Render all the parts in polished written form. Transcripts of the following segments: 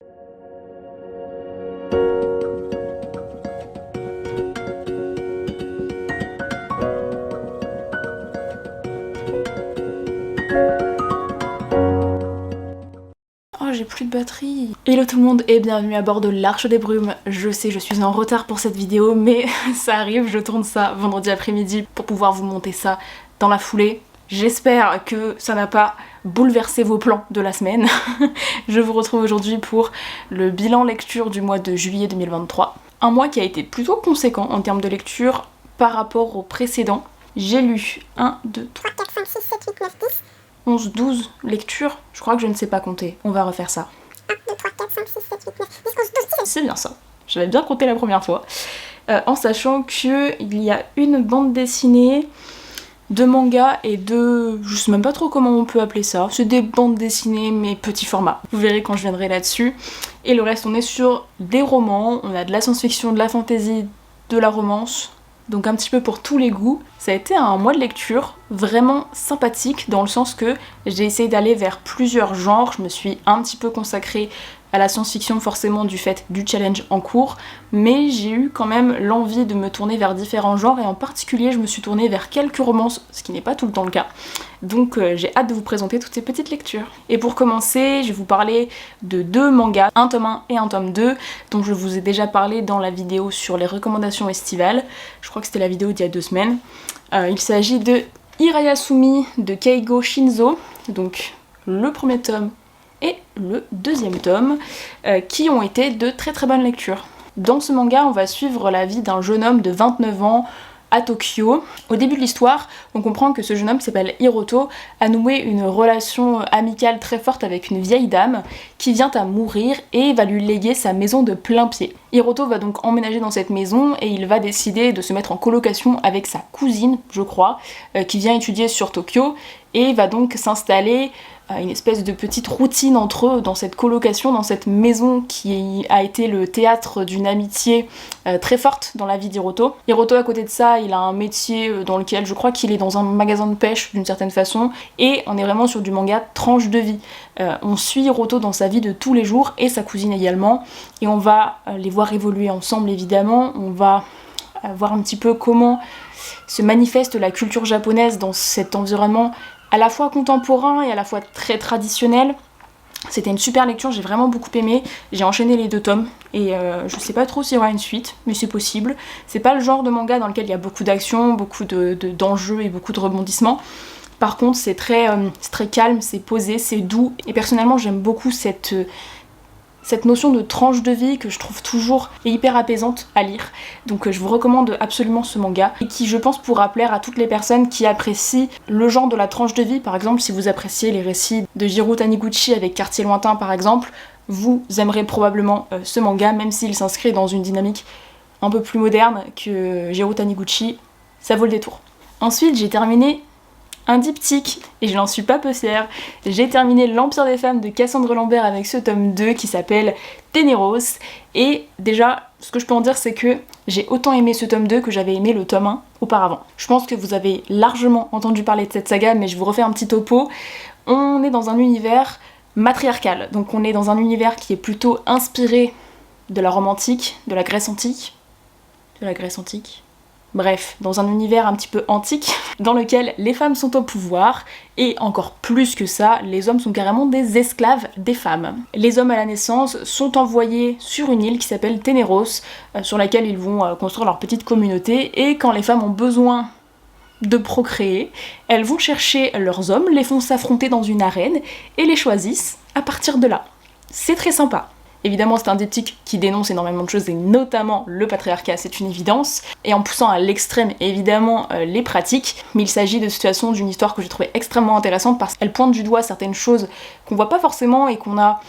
Oh, j'ai plus de batterie. Hello tout le monde et bienvenue à bord de l'Arche des Brumes. Je sais, je suis en retard pour cette vidéo, mais ça arrive, je tourne ça vendredi après-midi pour pouvoir vous monter ça dans la foulée. J'espère que ça n'a pas bouleversé vos plans de la semaine. Je vous retrouve aujourd'hui pour le bilan lecture du mois de juillet 2023. Un mois qui a été plutôt conséquent en termes de lecture par rapport au précédent. J'ai lu 1, 2, 3, 4, 5, 6, 7, 8, 9, 10... 11, 12 lectures, je crois que je ne sais pas compter, on va refaire ça. 1, 2, 3, 4, 5, 6, 7, 8, 9, 10, 11, 12, 13. C'est bien ça, j'avais bien compté la première fois. En sachant qu'il y a une bande dessinée, 2 mangas et 2... je sais même pas trop comment on peut appeler ça. C'est des bandes dessinées mais petit format. Vous verrez quand je viendrai là-dessus. Et le reste, on est sur des romans, on a de la science-fiction, de la fantasy, de la romance. Donc un petit peu pour tous les goûts. Ça a été un mois de lecture vraiment sympathique dans le sens que j'ai essayé d'aller vers plusieurs genres. Je me suis un petit peu consacrée à la science-fiction forcément du fait du challenge en cours, mais j'ai eu quand même l'envie de me tourner vers différents genres et en particulier je me suis tournée vers quelques romances, ce qui n'est pas tout le temps le cas. Donc j'ai hâte de vous présenter toutes ces petites lectures. Et pour commencer, je vais vous parler de 2 mangas, un tome 1 et un tome 2, dont je vous ai déjà parlé dans la vidéo sur les recommandations estivales. Je crois que c'était la vidéo d'il y a 2 semaines. Il s'agit de Hirayasumi de Keigo Shinzo, donc le premier tome et le 2e tome, qui ont été de très très bonnes lectures. Dans ce manga, on va suivre la vie d'un jeune homme de 29 ans à Tokyo. Au début de l'histoire, on comprend que ce jeune homme qui s'appelle Hiroto a noué une relation amicale très forte avec une vieille dame qui vient à mourir et va lui léguer sa maison de plein pied. Hiroto va donc emménager dans cette maison et il va décider de se mettre en colocation avec sa cousine, je crois, qui vient étudier sur Tokyo et va donc s'installer une espèce de petite routine entre eux dans cette colocation, dans cette maison qui a été le théâtre d'une amitié très forte dans la vie d'Hiroto. Hiroto, à côté de ça, il a un métier dans lequel je crois qu'il est dans un magasin de pêche d'une certaine façon, et on est vraiment sur du manga tranche de vie. On suit Hiroto dans sa vie de tous les jours, et sa cousine également, et on va les voir évoluer ensemble évidemment, on va voir un petit peu comment se manifeste la culture japonaise dans cet environnement à la fois contemporain et à la fois très traditionnel. C'était une super lecture, j'ai vraiment beaucoup aimé. J'ai enchaîné les 2 tomes et je sais pas trop s'il y aura une suite, mais c'est possible. C'est pas le genre de manga dans lequel il y a beaucoup d'action, beaucoup d'enjeux et beaucoup de rebondissements. Par contre, c'est très calme, c'est posé, c'est doux. Et personnellement, j'aime beaucoup cette notion de tranche de vie que je trouve toujours hyper apaisante à lire. Donc je vous recommande absolument ce manga et qui, je pense, pourra plaire à toutes les personnes qui apprécient le genre de la tranche de vie. Par exemple, si vous appréciez les récits de Jiro Taniguchi avec Quartier Lointain par exemple, vous aimerez probablement ce manga, même s'il s'inscrit dans une dynamique un peu plus moderne que Jiro Taniguchi, ça vaut le détour. Ensuite, j'ai terminé un diptyque, et je n'en suis pas peu fière. J'ai terminé l'Empire des femmes de Cassandre Lambert avec ce tome 2 qui s'appelle Ténéros, et déjà, ce que je peux en dire, c'est que j'ai autant aimé ce tome 2 que j'avais aimé le tome 1 auparavant. Je pense que vous avez largement entendu parler de cette saga, mais je vous refais un petit topo. On est dans un univers matriarcal, donc on est dans un univers qui est plutôt inspiré de la Rome antique, de la Grèce antique, bref, dans un univers un petit peu antique, dans lequel les femmes sont au pouvoir, et encore plus que ça, les hommes sont carrément des esclaves des femmes. Les hommes à la naissance sont envoyés sur une île qui s'appelle Ténéros, sur laquelle ils vont construire leur petite communauté, et quand les femmes ont besoin de procréer, elles vont chercher leurs hommes, les font s'affronter dans une arène, et les choisissent à partir de là. C'est très sympa. Évidemment, c'est un diptyque qui dénonce énormément de choses, et notamment le patriarcat, c'est une évidence, et en poussant à l'extrême, évidemment, les pratiques, mais il s'agit de toute façon d'une histoire que j'ai trouvée extrêmement intéressante parce qu'elle pointe du doigt certaines choses qu'on voit pas forcément et qu'on a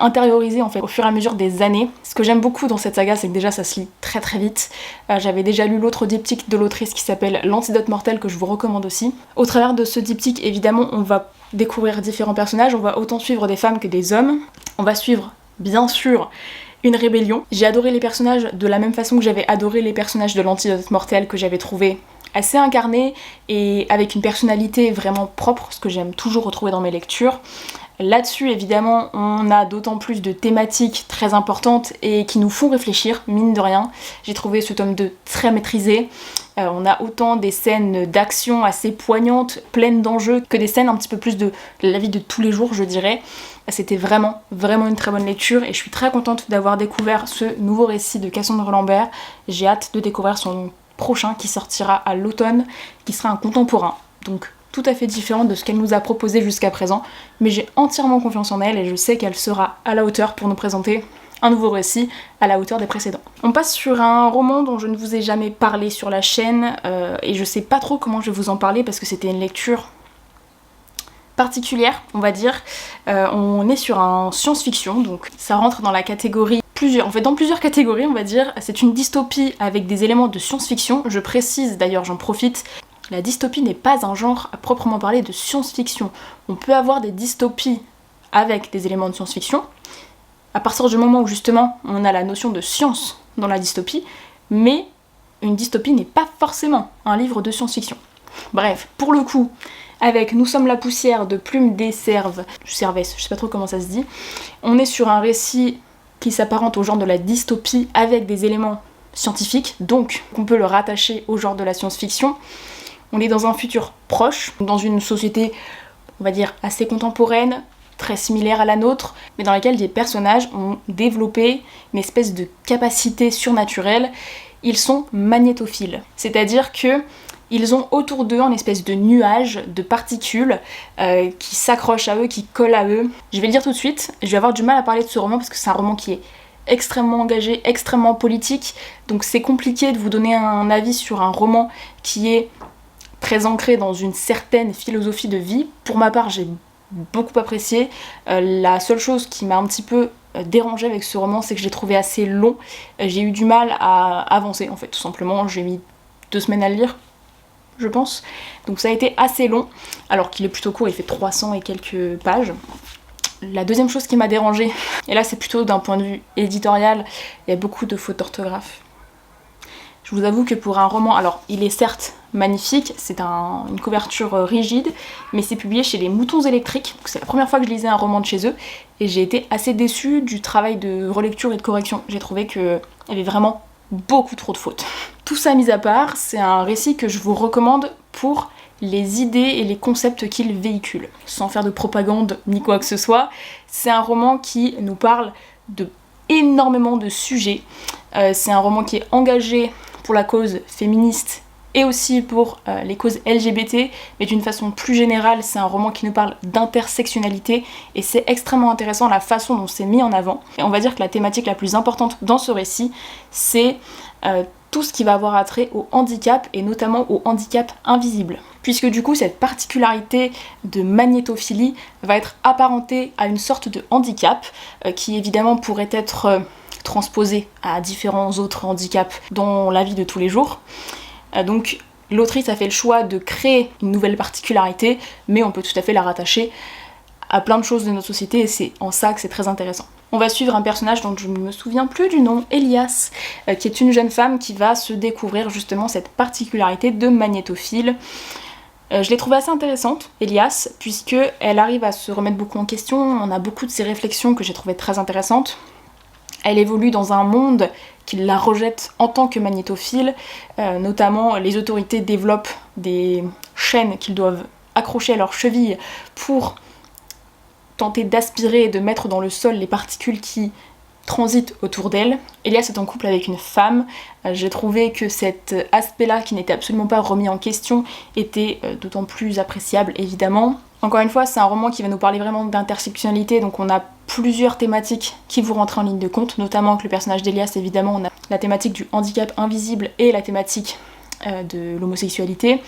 intériorisé en fait au fur et à mesure des années. Ce que j'aime beaucoup dans cette saga, c'est que déjà ça se lit très très vite. J'avais déjà lu l'autre diptyque de l'autrice qui s'appelle L'Antidote Mortel, que je vous recommande aussi. Au travers de ce diptyque, évidemment, on va découvrir différents personnages, on va autant suivre des femmes que des hommes, on va suivre bien sûr une rébellion. J'ai adoré les personnages de la même façon que j'avais adoré les personnages de l'Antidote Mortel, que j'avais trouvé assez incarnés et avec une personnalité vraiment propre, ce que j'aime toujours retrouver dans mes lectures. Là-dessus, évidemment, on a d'autant plus de thématiques très importantes et qui nous font réfléchir, mine de rien. J'ai trouvé ce tome 2 très maîtrisé. On a autant des scènes d'action assez poignantes, pleines d'enjeux, que des scènes un petit peu plus de la vie de tous les jours, je dirais. C'était vraiment une très bonne lecture et je suis très contente d'avoir découvert ce nouveau récit de Cassandre Lambert. J'ai hâte de découvrir son prochain qui sortira à l'automne, qui sera un contemporain. Donc tout à fait différente de ce qu'elle nous a proposé jusqu'à présent, mais j'ai entièrement confiance en elle et je sais qu'elle sera à la hauteur pour nous présenter un nouveau récit à la hauteur des précédents. On passe sur un roman dont je ne vous ai jamais parlé sur la chaîne et je sais pas trop comment je vais vous en parler parce que c'était une lecture particulière, on va dire. On est sur un science-fiction, donc ça rentre dans la catégorie dans plusieurs catégories, on va dire. C'est une dystopie avec des éléments de science-fiction. Je précise, d'ailleurs, j'en profite, la dystopie n'est pas un genre à proprement parler de science-fiction. On peut avoir des dystopies avec des éléments de science-fiction, à partir du moment où justement on a la notion de science dans la dystopie, mais une dystopie n'est pas forcément un livre de science-fiction. Bref, pour le coup, avec Nous sommes la poussière de Plume des Cerves, je sais pas trop comment ça se dit, on est sur un récit qui s'apparente au genre de la dystopie avec des éléments scientifiques, donc on peut le rattacher au genre de la science-fiction. On est dans un futur proche, dans une société, on va dire, assez contemporaine, très similaire à la nôtre, mais dans laquelle des personnages ont développé une espèce de capacité surnaturelle. Ils sont magnétophiles, c'est-à-dire que ils ont autour d'eux une espèce de nuage de particules qui s'accrochent à eux, qui collent à eux. Je vais le dire tout de suite, je vais avoir du mal à parler de ce roman parce que c'est un roman qui est extrêmement engagé, extrêmement politique, donc c'est compliqué de vous donner un avis sur un roman qui est très ancré dans une certaine philosophie de vie. Pour ma part, j'ai beaucoup apprécié. La seule chose qui m'a un petit peu dérangée avec ce roman, c'est que je l'ai trouvé assez long. J'ai eu du mal à avancer, en fait, tout simplement. J'ai mis 2 semaines à le lire, je pense. Donc ça a été assez long, alors qu'il est plutôt court, il fait 300 et quelques pages. La deuxième chose qui m'a dérangée, et là c'est plutôt d'un point de vue éditorial, il y a beaucoup de fautes d'orthographe. Je vous avoue que pour un roman, alors il est certes magnifique, c'est une couverture rigide, mais c'est publié chez les Moutons Électriques, donc c'est la première fois que je lisais un roman de chez eux, et j'ai été assez déçue du travail de relecture et de correction. J'ai trouvé qu'il y avait vraiment beaucoup trop de fautes. Tout ça mis à part, c'est un récit que je vous recommande pour les idées et les concepts qu'il véhicule, sans faire de propagande ni quoi que ce soit. C'est un roman qui nous parle de énormément de sujets. C'est un roman qui est engagé pour la cause féministe et aussi pour les causes LGBT, mais d'une façon plus générale, c'est un roman qui nous parle d'intersectionnalité et c'est extrêmement intéressant la façon dont c'est mis en avant. Et on va dire que la thématique la plus importante dans ce récit, c'est tout ce qui va avoir attrait au handicap et notamment au handicap invisible. Puisque du coup, cette particularité de magnétophilie va être apparentée à une sorte de handicap qui évidemment pourrait être transposé à différents autres handicaps dans la vie de tous les jours. Donc l'autrice a fait le choix de créer une nouvelle particularité, mais on peut tout à fait la rattacher à plein de choses de notre société et c'est en ça que c'est très intéressant. On va suivre un personnage dont je ne me souviens plus du nom, Elias, qui est une jeune femme qui va se découvrir justement cette particularité de magnétophile. Je l'ai trouvée assez intéressante, Elias, puisqu'elle arrive à se remettre beaucoup en question, on a beaucoup de ses réflexions que j'ai trouvées très intéressantes. Elle évolue dans un monde qui la rejette en tant que magnétophile, notamment les autorités développent des chaînes qu'ils doivent accrocher à leurs chevilles pour tenter d'aspirer et de mettre dans le sol les particules qui transitent autour d'elle. Elias est en couple avec une femme. J'ai trouvé que cet aspect-là, qui n'était absolument pas remis en question, était d'autant plus appréciable, évidemment. Encore une fois, c'est un roman qui va nous parler vraiment d'intersectionnalité, donc on a plusieurs thématiques qui vous rentrent en ligne de compte, notamment avec le personnage d'Elias, évidemment, on a la thématique du handicap invisible et la thématique de l'homosexualité.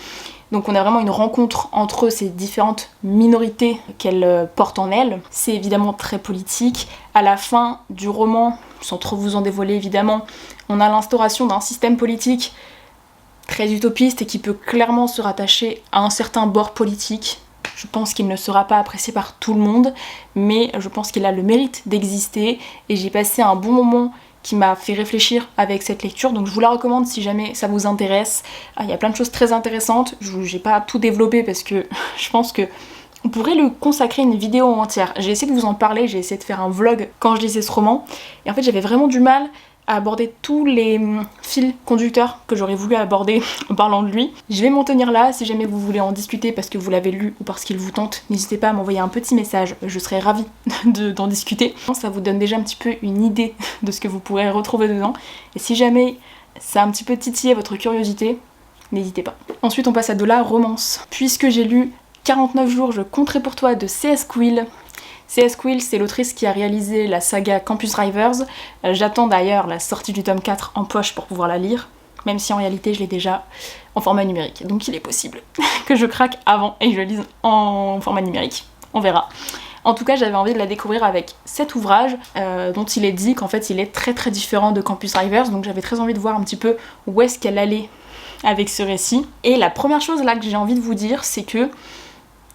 Donc on a vraiment une rencontre entre ces différentes minorités qu'elle porte en elle. C'est évidemment très politique. À la fin du roman, sans trop vous en dévoiler évidemment, on a l'instauration d'un système politique très utopiste et qui peut clairement se rattacher à un certain bord politique. Je pense qu'il ne sera pas apprécié par tout le monde, mais je pense qu'il a le mérite d'exister et j'ai passé un bon moment qui m'a fait réfléchir avec cette lecture, donc je vous la recommande si jamais ça vous intéresse. Il y a plein de choses très intéressantes, j'ai pas tout développé parce que je pense que On pourrait lui consacrer une vidéo entière. J'ai essayé de vous en parler, j'ai essayé de faire un vlog quand je lisais ce roman, et en fait j'avais vraiment du mal à aborder tous les fils conducteurs que j'aurais voulu aborder en parlant de lui. Je vais m'en tenir là, si jamais vous voulez en discuter parce que vous l'avez lu ou parce qu'il vous tente, n'hésitez pas à m'envoyer un petit message, je serais ravie d'en discuter. Ça vous donne déjà un petit peu une idée de ce que vous pourrez retrouver dedans, et si jamais ça a un petit peu titillé votre curiosité, n'hésitez pas. Ensuite on passe à de la romance. Puisque j'ai lu 49 jours, je compterai pour toi de C.S. Quill. C.S. Quill, c'est l'autrice qui a réalisé la saga Campus Drivers. J'attends d'ailleurs la sortie du tome 4 en poche pour pouvoir la lire, même si en réalité je l'ai déjà en format numérique. Donc il est possible que je craque avant et que je le lise en format numérique. On verra. En tout cas, j'avais envie de la découvrir avec cet ouvrage dont il est dit qu'en fait il est très très différent de Campus Drivers, donc j'avais très envie de voir un petit peu où est-ce qu'elle allait avec ce récit. Et la première chose là que j'ai envie de vous dire, c'est que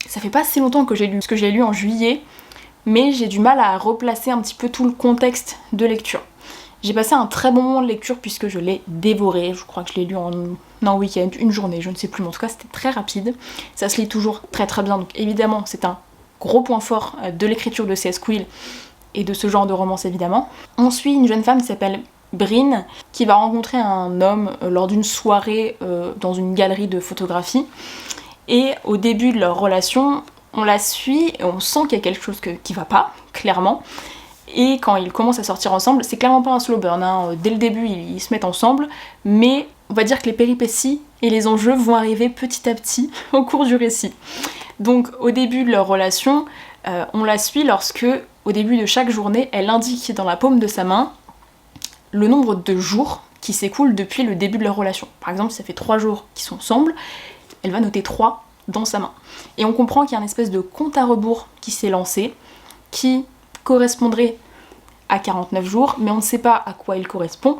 ça fait pas si longtemps que j'ai lu, parce que je l'ai lu en juillet, mais j'ai du mal à replacer un petit peu tout le contexte de lecture. J'ai passé un très bon moment de lecture puisque je l'ai dévoré, je crois que je l'ai lu en un week-end, une journée, je ne sais plus, mais en tout cas c'était très rapide. Ça se lit toujours très très bien, donc évidemment c'est un gros point fort de l'écriture de C.S. Quill et de ce genre de romance évidemment. On suit une jeune femme qui s'appelle Bryn, qui va rencontrer un homme lors d'une soirée dans une galerie de photographie. Et au début de leur relation, on la suit et on sent qu'il y a quelque chose qui va pas, clairement. Et quand ils commencent à sortir ensemble, c'est clairement pas un slow burn, hein. Dès le début ils se mettent ensemble, mais on va dire que les péripéties et les enjeux vont arriver petit à petit au cours du récit. Donc au début de leur relation, on la suit lorsque, au début de chaque journée, elle indique dans la paume de sa main le nombre de jours qui s'écoulent depuis le début de leur relation. Par exemple, si ça fait 3 jours qu'ils sont ensemble, elle va noter 3 dans sa main. Et on comprend qu'il y a une espèce de compte à rebours qui s'est lancé, qui correspondrait à 49 jours, mais on ne sait pas à quoi il correspond,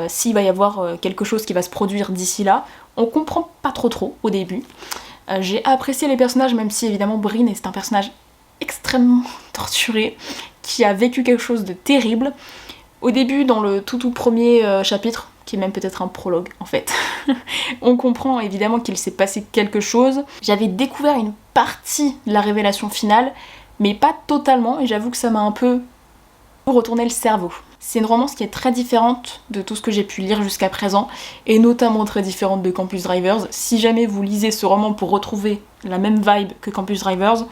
s'il va y avoir quelque chose qui va se produire d'ici là. On comprend pas trop au début. J'ai apprécié les personnages, même si évidemment Bryn est un personnage extrêmement torturé, qui a vécu quelque chose de terrible. Au début, dans le tout premier chapitre, qui est même peut-être un prologue en fait, on comprend évidemment qu'il s'est passé quelque chose. J'avais découvert une partie de la révélation finale, mais pas totalement, et j'avoue que ça m'a un peu retourné le cerveau. C'est une romance qui est très différente de tout ce que j'ai pu lire jusqu'à présent, et notamment très différente de Campus Drivers. Si jamais vous lisez ce roman pour retrouver la même vibe que Campus Drivers,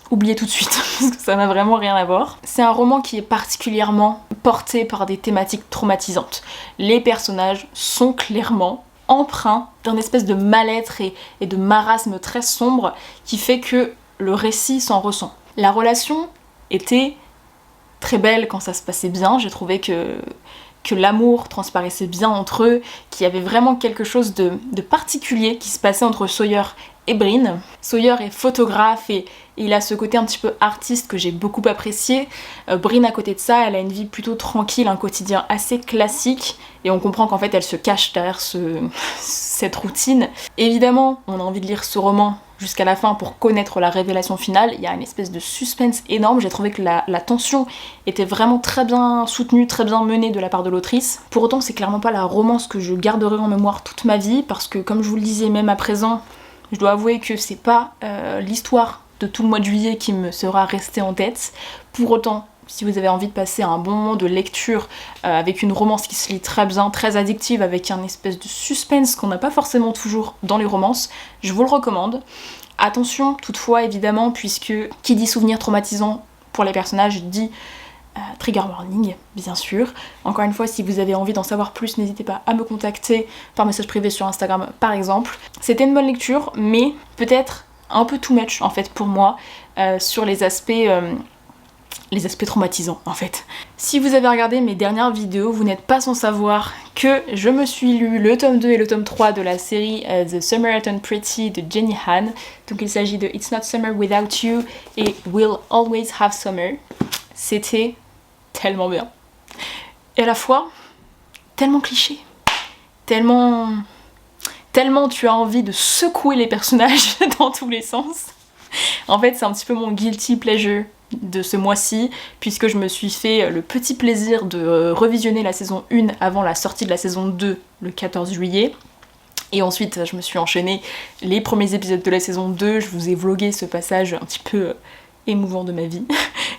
oubliez tout de suite, parce que ça n'a vraiment rien à voir. C'est un roman qui est particulièrement porté par des thématiques traumatisantes. Les personnages sont clairement empreints d'un espèce de mal-être et de marasme très sombre qui fait que le récit s'en ressent. La relation était très belle quand ça se passait bien, j'ai trouvé que l'amour transparaissait bien entre eux, qu'il y avait vraiment quelque chose de particulier qui se passait entre Sawyer et Bryn. Sawyer est photographe et il a ce côté un petit peu artiste que j'ai beaucoup apprécié. Bryn à côté de ça, elle a une vie plutôt tranquille, un quotidien assez classique, et on comprend qu'en fait elle se cache derrière cette routine. Évidemment, on a envie de lire ce roman jusqu'à la fin pour connaître la révélation finale. Il y a une espèce de suspense énorme, j'ai trouvé que la tension était vraiment très bien soutenue, très bien menée de la part de l'autrice. Pour autant, c'est clairement pas la romance que je garderai en mémoire toute ma vie, parce que comme je vous le disais même à présent, je dois avouer que c'est pas l'histoire de tout le mois de juillet qui me sera restée en tête. Pour autant, si vous avez envie de passer un bon moment de lecture avec une romance qui se lit très bien, très addictive, avec un espèce de suspense qu'on n'a pas forcément toujours dans les romances, je vous le recommande. Attention toutefois évidemment, puisque qui dit souvenir traumatisant pour les personnages dit trigger warning, bien sûr. Encore une fois, si vous avez envie d'en savoir plus, n'hésitez pas à me contacter par message privé sur Instagram par exemple. C'était une bonne lecture, mais peut-être un peu too much en fait pour moi sur les aspects traumatisants en fait. Si vous avez regardé mes dernières vidéos, vous n'êtes pas sans savoir que je me suis lu le tome 2 et le tome 3 de la série The Samaritan Pretty de Jenny Han. Donc il s'agit de It's Not Summer Without You et We'll Always Have Summer. C'était tellement bien. Et à la fois, tellement cliché. Tellement tu as envie de secouer les personnages dans tous les sens. En fait, c'est un petit peu mon guilty pleasure de ce mois-ci, puisque je me suis fait le petit plaisir de revisionner la saison 1 avant la sortie de la saison 2 le 14 juillet. Et ensuite, je me suis enchaîné les premiers épisodes de la saison 2, je vous ai vlogué ce passage un petit peu émouvant de ma vie,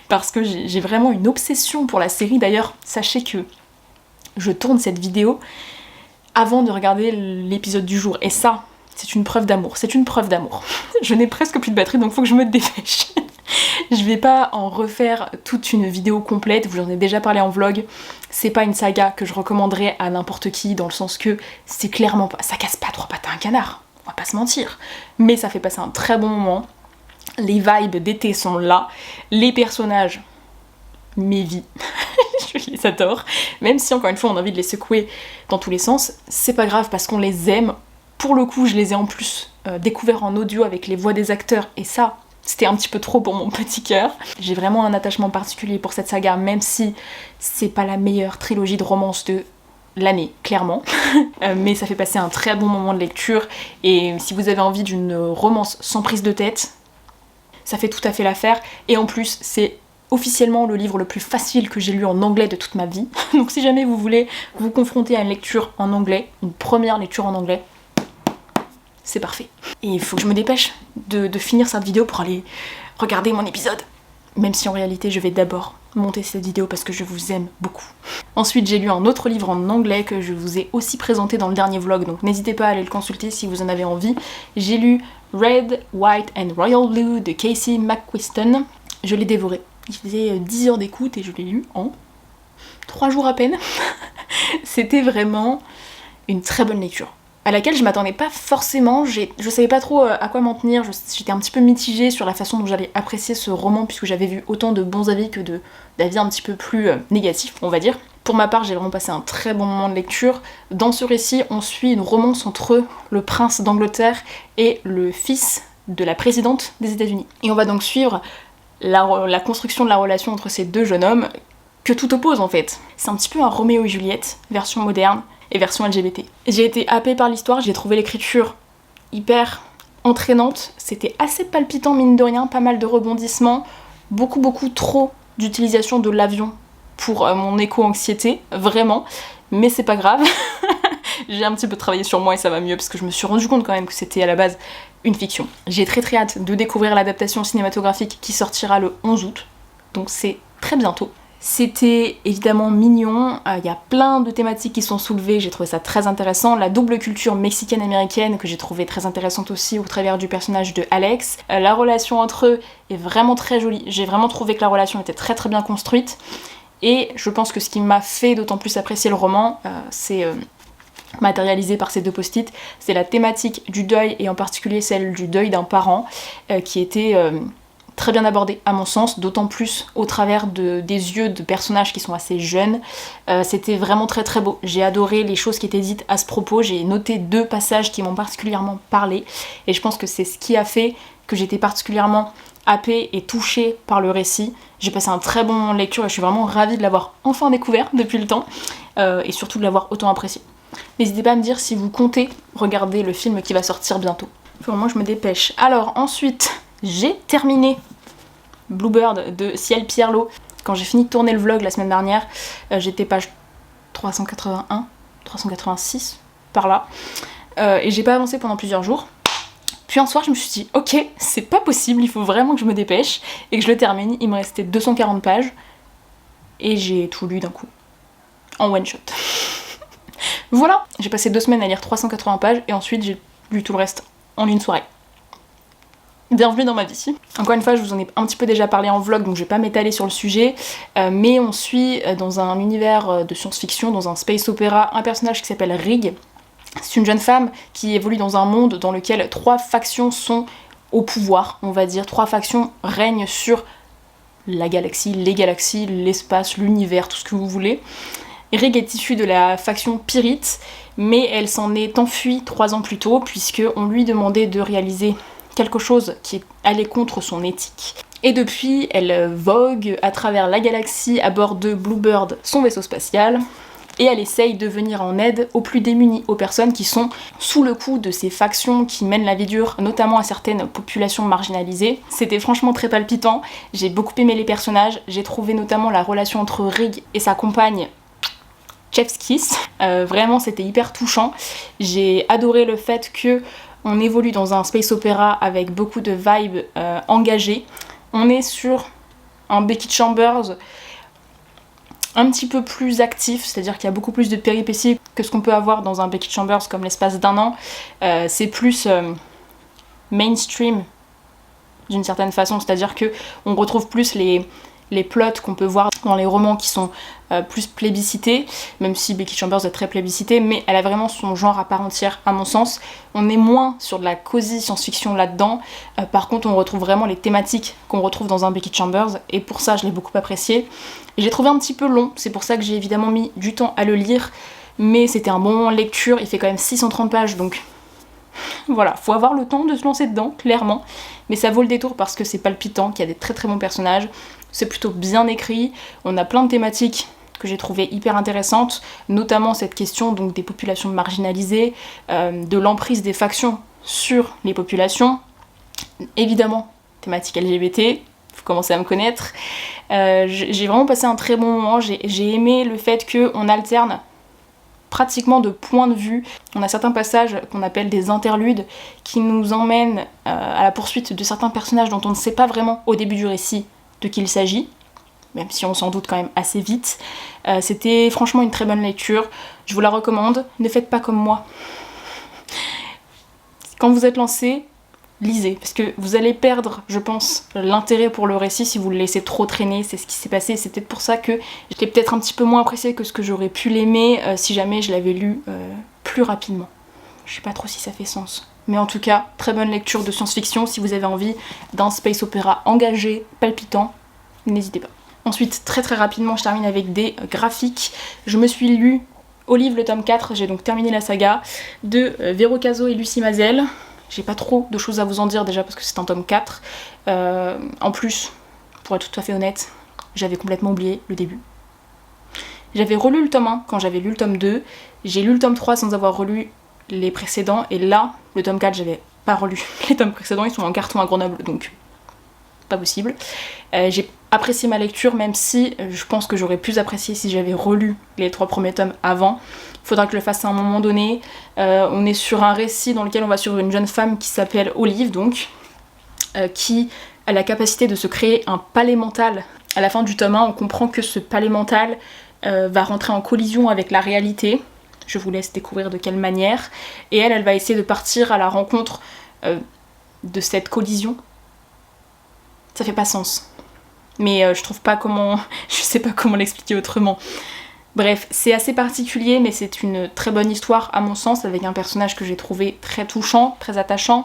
parce que j'ai vraiment une obsession pour la série. D'ailleurs, sachez que je tourne cette vidéo avant de regarder l'épisode du jour, et ça, c'est une preuve d'amour, c'est une preuve d'amour. Je n'ai presque plus de batterie, donc faut que je me dépêche. Je vais pas en refaire toute une vidéo complète, vous en ai déjà parlé en vlog. C'est pas une saga que je recommanderais à n'importe qui, dans le sens que c'est clairement pas... ça casse pas trois pattes à un canard, on va pas se mentir. Mais ça fait passer un très bon moment, les vibes d'été sont là, les personnages, mes vies, je les adore. Même si encore une fois on a envie de les secouer dans tous les sens, c'est pas grave parce qu'on les aime. Pour le coup, je les ai en plus découverts en audio avec les voix des acteurs, et ça... c'était un petit peu trop pour mon petit cœur. J'ai vraiment un attachement particulier pour cette saga, même si c'est pas la meilleure trilogie de romance de l'année, clairement. Mais ça fait passer un très bon moment de lecture, et si vous avez envie d'une romance sans prise de tête, ça fait tout à fait l'affaire. Et en plus, c'est officiellement le livre le plus facile que j'ai lu en anglais de toute ma vie. Donc si jamais vous voulez vous confronter à une lecture en anglais, une première lecture en anglais, c'est parfait. Et il faut que je me dépêche de finir cette vidéo pour aller regarder mon épisode. Même si en réalité je vais d'abord monter cette vidéo parce que je vous aime beaucoup. Ensuite j'ai lu un autre livre en anglais que je vous ai aussi présenté dans le dernier vlog, donc n'hésitez pas à aller le consulter si vous en avez envie. J'ai lu Red, White and Royal Blue de Casey McQuiston. Je l'ai dévoré. Il faisait 10 heures d'écoute et je l'ai lu en 3 jours à peine. C'était vraiment une très bonne lecture, à laquelle je m'attendais pas forcément, je savais pas trop à quoi m'en tenir, j'étais un petit peu mitigée sur la façon dont j'allais apprécier ce roman, puisque j'avais vu autant de bons avis que d'avis un petit peu plus négatifs, on va dire. Pour ma part, j'ai vraiment passé un très bon moment de lecture. Dans ce récit, on suit une romance entre le prince d'Angleterre et le fils de la présidente des États-Unis. Et on va donc suivre la construction de la relation entre ces deux jeunes hommes, que tout oppose en fait. C'est un petit peu un Roméo et Juliette, version moderne, et version LGBT. J'ai été happée par l'histoire, j'ai trouvé l'écriture hyper entraînante, c'était assez palpitant mine de rien, pas mal de rebondissements, beaucoup trop d'utilisation de l'avion pour mon éco-anxiété, vraiment, mais c'est pas grave. J'ai un petit peu travaillé sur moi et ça va mieux parce que je me suis rendu compte quand même que c'était à la base une fiction. J'ai très hâte de découvrir l'adaptation cinématographique qui sortira le 11 août, donc c'est très bientôt. C'était évidemment mignon, il y a plein de thématiques qui sont soulevées, j'ai trouvé ça très intéressant. La double culture mexicaine-américaine que j'ai trouvé très intéressante aussi au travers du personnage de Alex. La relation entre eux est vraiment très jolie, j'ai vraiment trouvé que la relation était très bien construite. Et je pense que ce qui m'a fait d'autant plus apprécier le roman, c'est matérialisé par ces deux post-it, c'est la thématique du deuil, et en particulier celle du deuil d'un parent, qui était... très bien abordé à mon sens, d'autant plus au travers des yeux de personnages qui sont assez jeunes. C'était vraiment très beau. J'ai adoré les choses qui étaient dites à ce propos, j'ai noté 2 passages qui m'ont particulièrement parlé, et je pense que c'est ce qui a fait que j'étais particulièrement happée et touchée par le récit. J'ai passé un très bon moment de lecture et je suis vraiment ravie de l'avoir enfin découvert depuis le temps, et surtout de l'avoir autant apprécié. N'hésitez pas à me dire si vous comptez regarder le film qui va sortir bientôt. Faut vraiment que je me dépêche. Alors ensuite... j'ai terminé Bluebird de Ciel Pierlot. Quand j'ai fini de tourner le vlog la semaine dernière, j'étais page 381, 386, par là. Et j'ai pas avancé pendant plusieurs jours. Puis un soir, je me suis dit, ok, c'est pas possible, il faut vraiment que je me dépêche et que je le termine. Il me restait 240 pages et j'ai tout lu d'un coup, en one shot. Voilà, j'ai passé 2 semaines à lire 380 pages et ensuite j'ai lu tout le reste en une soirée. Bienvenue dans ma vie. Encore une fois, je vous en ai un petit peu déjà parlé en vlog, donc je vais pas m'étaler sur le sujet, mais on suit dans un univers de science-fiction, dans un space opéra, un personnage qui s'appelle Rig. C'est une jeune femme qui évolue dans un monde dans lequel 3 factions sont au pouvoir, on va dire. 3 factions règnent sur la galaxie, les galaxies, l'espace, l'univers, tout ce que vous voulez. Rig est issue de la faction Pyrite, mais elle s'en est enfuie 3 ans plus tôt, puisqu'on lui demandait de réaliser quelque chose qui allait contre son éthique. Et depuis, elle vogue à travers la galaxie à bord de Bluebird, son vaisseau spatial, et elle essaye de venir en aide aux plus démunis, aux personnes qui sont sous le coup de ces factions qui mènent la vie dure, notamment à certaines populations marginalisées. C'était franchement très palpitant, j'ai beaucoup aimé les personnages, j'ai trouvé notamment la relation entre Rig et sa compagne Chef's Kiss. Vraiment c'était hyper touchant. J'ai adoré le fait que on évolue dans un space opéra avec beaucoup de vibes engagées. On est sur un Becky Chambers un petit peu plus actif, c'est-à-dire qu'il y a beaucoup plus de péripéties que ce qu'on peut avoir dans un Becky Chambers comme l'espace d'un an. C'est plus mainstream d'une certaine façon, c'est-à-dire que on retrouve plus les plots qu'on peut voir dans les romans qui sont plus plébiscités, même si Becky Chambers est très plébiscitée, mais elle a vraiment son genre à part entière à mon sens. On est moins sur de la cosy science-fiction là-dedans, par contre on retrouve vraiment les thématiques qu'on retrouve dans un Becky Chambers, et pour ça je l'ai beaucoup apprécié. J'ai trouvé un petit peu long, c'est pour ça que j'ai évidemment mis du temps à le lire, mais c'était un bon moment de lecture, il fait quand même 630 pages, donc voilà, faut avoir le temps de se lancer dedans, clairement, mais ça vaut le détour parce que c'est palpitant, qu'il y a des très très bons personnages, c'est plutôt bien écrit, on a plein de thématiques que j'ai trouvées hyper intéressantes, notamment cette question donc des populations marginalisées, de l'emprise des factions sur les populations, évidemment, thématique LGBT, faut commencer à me connaître. J'ai vraiment passé un très bon moment, j'ai aimé le fait qu'on alterne pratiquement de points de vue. On a certains passages qu'on appelle des interludes qui nous emmènent à la poursuite de certains personnages dont on ne sait pas vraiment au début du récit de qui il s'agit, même si on s'en doute quand même assez vite. C'était franchement une très bonne lecture, je vous la recommande, ne faites pas comme moi. Quand vous êtes lancé, lisez, parce que vous allez perdre, je pense, l'intérêt pour le récit si vous le laissez trop traîner, c'est ce qui s'est passé, c'est peut-être pour ça que je l'ai peut-être un petit peu moins apprécié que ce que j'aurais pu l'aimer si jamais je l'avais lu plus rapidement. Je sais pas trop si ça fait sens. Mais en tout cas, très bonne lecture de science-fiction si vous avez envie d'un space opéra engagé, palpitant, n'hésitez pas. Ensuite, très très rapidement, je termine avec des graphiques. Je me suis lu Olive le tome 4, j'ai donc terminé la saga de Vero Caso et Lucie Mazel. J'ai pas trop de choses à vous en dire déjà parce que c'est un tome 4. En plus, pour être tout à fait honnête, j'avais complètement oublié le début. J'avais relu le tome 1 quand j'avais lu le tome 2, j'ai lu le tome 3 sans avoir relu les précédents, et là, le tome 4, j'avais pas relu les tomes précédents, ils sont en carton à Grenoble, donc pas possible. J'ai apprécié ma lecture, même si je pense que j'aurais plus apprécié si j'avais relu les 3 premiers tomes avant. Il faudra que je le fasse à un moment donné. On est sur un récit dans lequel on va suivre une jeune femme qui s'appelle Olive, donc, qui a la capacité de se créer un palais mental. À la fin du tome 1, on comprend que ce palais mental va rentrer en collision avec la réalité. Je vous laisse découvrir de quelle manière. Et elle va essayer de partir à la rencontre de cette collision. Ça fait pas sens. Mais je trouve pas comment... Je sais pas comment l'expliquer autrement. Bref, c'est assez particulier, mais c'est une très bonne histoire à mon sens, avec un personnage que j'ai trouvé très touchant, très attachant.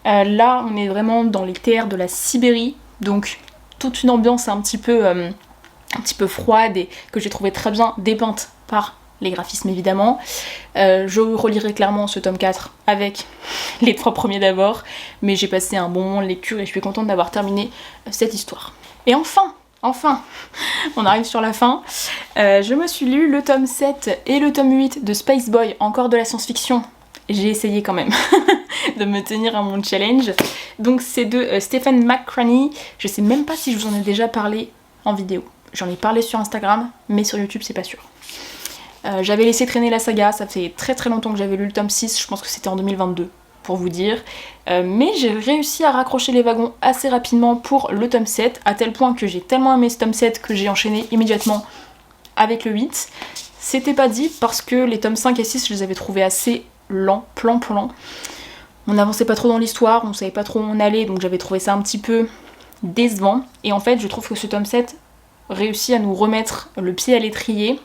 Là, on est vraiment dans les terres de la Sibérie, donc toute une ambiance un petit peu froide et que j'ai trouvé très bien dépeinte par les graphismes évidemment. Je relirai clairement ce tome 4 avec les 3 premiers d'abord, mais j'ai passé un bon moment de lecture et je suis contente d'avoir terminé cette histoire. Et enfin, on arrive sur la fin, je me suis lu le tome 7 et le tome 8 de Space Boy, encore de la science-fiction. J'ai essayé quand même de me tenir à mon challenge. Donc c'est de Stephen McCranie, je sais même pas si je vous en ai déjà parlé en vidéo. J'en ai parlé sur Instagram, mais sur YouTube c'est pas sûr. J'avais laissé traîner la saga, ça fait très très longtemps que j'avais lu le tome 6, je pense que c'était en 2022 pour vous dire, mais j'ai réussi à raccrocher les wagons assez rapidement pour le tome 7, à tel point que j'ai tellement aimé ce tome 7 que j'ai enchaîné immédiatement avec le 8. C'était pas dit parce que les tomes 5 et 6 je les avais trouvés assez lents, plan. On n'avançait pas trop dans l'histoire, on savait pas trop où on allait, donc j'avais trouvé ça un petit peu décevant, et en fait je trouve que ce tome 7 réussit à nous remettre le pied à l'étrier.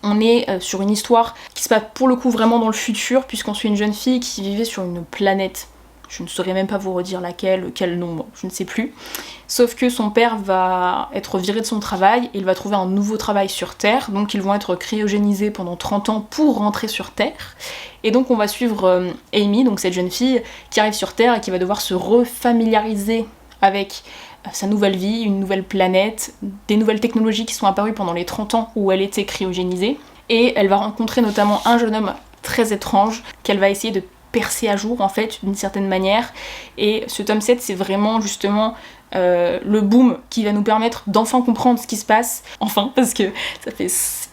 On est sur une histoire qui se passe pour le coup vraiment dans le futur, puisqu'on suit une jeune fille qui vivait sur une planète. Je ne saurais même pas vous redire laquelle, quel nom, je ne sais plus. Sauf que son père va être viré de son travail et il va trouver un nouveau travail sur Terre, donc ils vont être cryogénisés pendant 30 ans pour rentrer sur Terre. Et donc on va suivre Amy, donc cette jeune fille qui arrive sur Terre et qui va devoir se refamiliariser avec sa nouvelle vie, une nouvelle planète, des nouvelles technologies qui sont apparues pendant les 30 ans où elle était cryogénisée. Et elle va rencontrer notamment un jeune homme très étrange qu'elle va essayer de percer à jour en fait d'une certaine manière. Et ce tome 7 c'est vraiment justement le boom qui va nous permettre d'enfin comprendre ce qui se passe. Enfin, parce que ça fait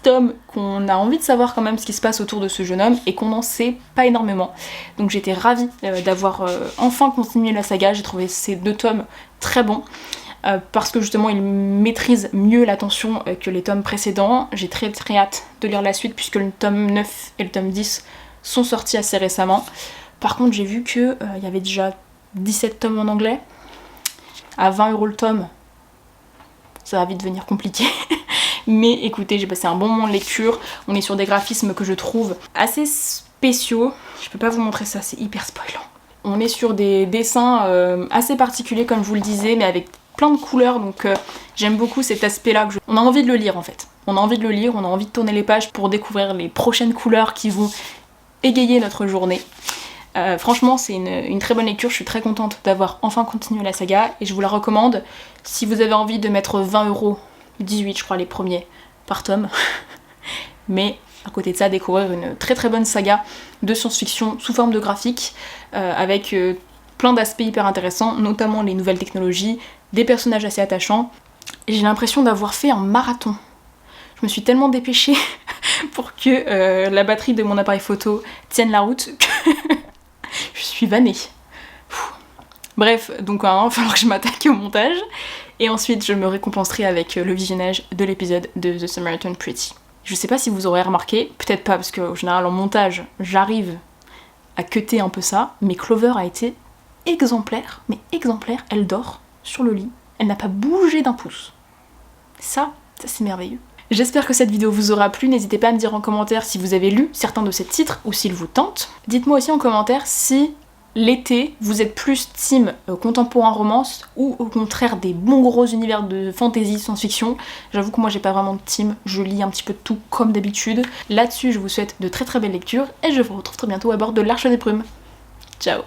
tome qu'on a envie de savoir quand même ce qui se passe autour de ce jeune homme et qu'on n'en sait pas énormément. Donc j'étais ravie d'avoir enfin continué la saga, j'ai trouvé ces 2 tomes très bons. Parce que justement il maîtrise mieux la tension que les tomes précédents. J'ai très hâte de lire la suite puisque le tome 9 et le tome 10 sont sortis assez récemment. Par contre j'ai vu qu'il y avait déjà 17 tomes en anglais, à 20 € le tome, ça va vite devenir compliqué. Mais écoutez, j'ai passé un bon moment de lecture, on est sur des graphismes que je trouve assez spéciaux, je peux pas vous montrer ça, c'est hyper spoilant. On est sur des dessins assez particuliers comme je vous le disais, mais avec plein de couleurs, donc j'aime beaucoup cet aspect-là. On a envie de le lire en fait. On a envie de le lire, on a envie de tourner les pages pour découvrir les prochaines couleurs qui vont égayer notre journée. Franchement, c'est une très bonne lecture, je suis très contente d'avoir enfin continué la saga et je vous la recommande si vous avez envie de mettre 20 €, 18 je crois les premiers, par tome. Mais à côté de ça, découvrir une très bonne saga de science-fiction sous forme de graphique, avec plein d'aspects hyper intéressants, notamment les nouvelles technologies, des personnages assez attachants. J'ai l'impression d'avoir fait un marathon. Je me suis tellement dépêchée pour que la batterie de mon appareil photo tienne la route que je suis vannée. Bref, donc il va falloir que je m'attaque au montage, et ensuite je me récompenserai avec le visionnage de l'épisode de The Samaritan Pretty. Je sais pas si vous aurez remarqué, peut-être pas parce qu'au général en montage j'arrive à cutter un peu ça, mais Clover a été exemplaire, mais exemplaire, elle dort sur le lit, elle n'a pas bougé d'un pouce. Ça c'est merveilleux. J'espère que cette vidéo vous aura plu, n'hésitez pas à me dire en commentaire si vous avez lu certains de ces titres ou s'ils vous tentent. Dites-moi aussi en commentaire si l'été vous êtes plus team contemporain romance ou au contraire des bons gros univers de fantasy, science-fiction. J'avoue que moi j'ai pas vraiment de team, je lis un petit peu de tout comme d'habitude. Là-dessus je vous souhaite de très belles lectures et je vous retrouve très bientôt à bord de l'Arche des Brumes. Ciao.